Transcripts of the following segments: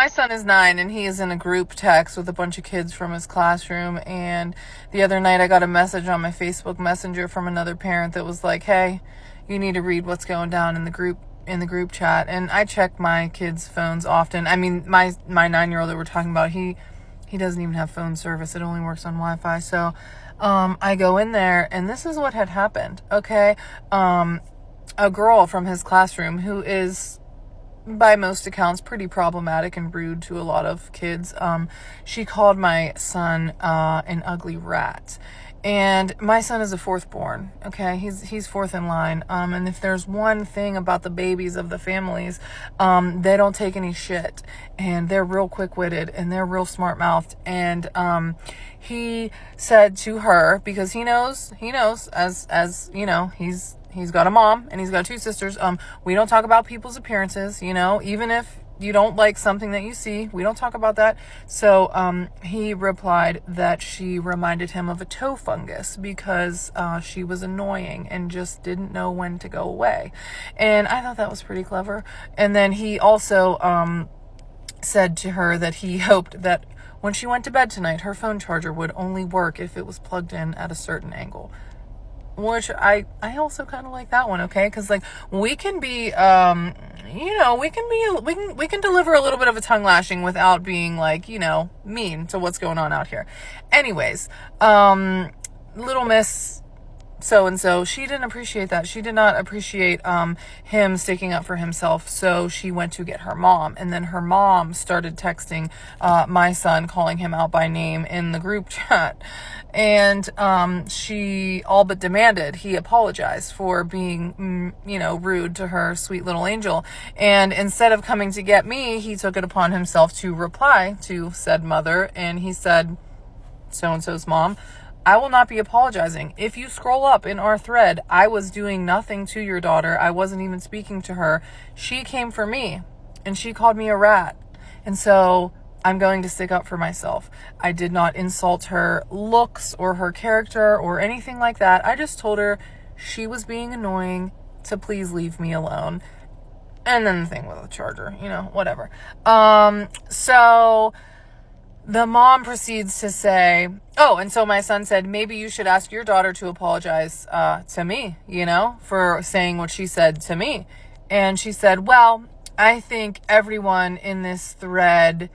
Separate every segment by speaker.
Speaker 1: my son is 9 and he is in a group text with a bunch of kids from his classroom. And the other night I got a message on my Facebook Messenger from another parent that was like, hey, you need to read what's going down in the group chat. And I check my kids' phones often. I mean, my 9-year-old that we're talking about, he doesn't even have phone service. It only works on Wi-Fi. So I go in there, and this is what had happened. Okay. A girl from his classroom who is, by most accounts, pretty problematic and rude to a lot of kids. She called my son an ugly rat. And my son is a 4th born. Okay, he's 4th in line. And if there's one thing about the babies of the families, they don't take any shit, and they're real quick-witted, and they're real smart-mouthed. And he said to her, because he knows, as you know, he's got a mom and he's got 2 sisters. We don't talk about people's appearances, even if you don't like something that you see, we don't talk about that. So he replied that she reminded him of a toe fungus because she was annoying and just didn't know when to go away. And I thought that was pretty clever. And then he also said to her that he hoped that when she went to bed tonight, her phone charger would only work if it was plugged in at a certain angle. Which I also kind of like that one, okay? Because like we can be, we can deliver a little bit of a tongue lashing without being like, mean to what's going on out here. Anyways, little Miss so-and-so, she didn't appreciate that. She did not appreciate him sticking up for himself. So she went to get her mom, and then her mom started texting my son, calling him out by name in the group chat. And she all but demanded he apologize for being, rude to her sweet little angel. And instead of coming to get me, he took it upon himself to reply to said mother. And he said, so-and-so's mom, I will not be apologizing. If you scroll up in our thread, I was doing nothing to your daughter. I wasn't even speaking to her. She came for me, and she called me a rat. And so I'm going to stick up for myself. I did not insult her looks or her character or anything like that. I just told her she was being annoying to please leave me alone. And then the thing with the charger, whatever. So the mom proceeds to say, and so my son said, maybe you should ask your daughter to apologize to me, for saying what she said to me. And she said, well, I think everyone in this thread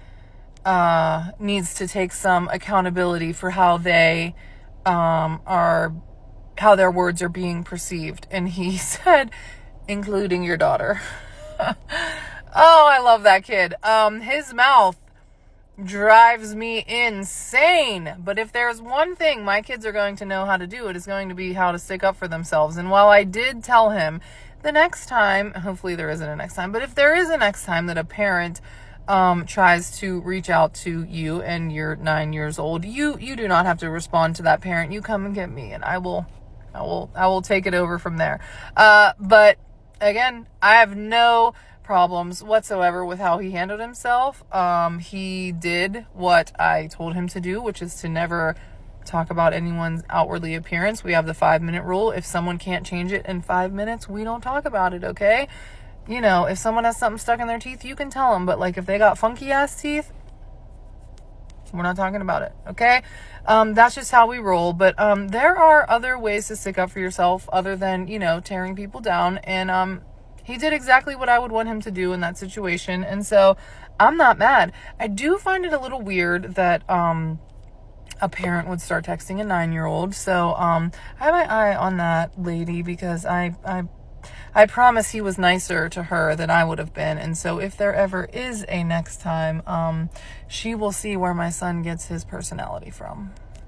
Speaker 1: needs to take some accountability for how they how their words are being perceived. And he said, including your daughter. Oh, I love that kid. His mouth drives me insane. But if there's one thing my kids are going to know how to do, it is going to be how to stick up for themselves. And while I did tell him the next time, hopefully there isn't a next time, but if there is a next time that a parent tries to reach out to you and you're 9 years old, you do not have to respond to that parent. You come and get me, and I will take it over from there. But again, I have no problems whatsoever with how he handled himself. He did what I told him to do, which is to never talk about anyone's outwardly appearance. We have the 5-minute rule. If someone can't change it in 5 minutes, we don't talk about it, okay? If someone has something stuck in their teeth, you can tell them. But like if they got funky ass teeth, we're not talking about it, okay? That's just how we roll. But there are other ways to stick up for yourself other than, tearing people down. And he did exactly what I would want him to do in that situation. And so I'm not mad. I do find it a little weird that a parent would start texting a 9-year-old. So I have my eye on that lady because I promise he was nicer to her than I would have been. And so if there ever is a next time, she will see where my son gets his personality from.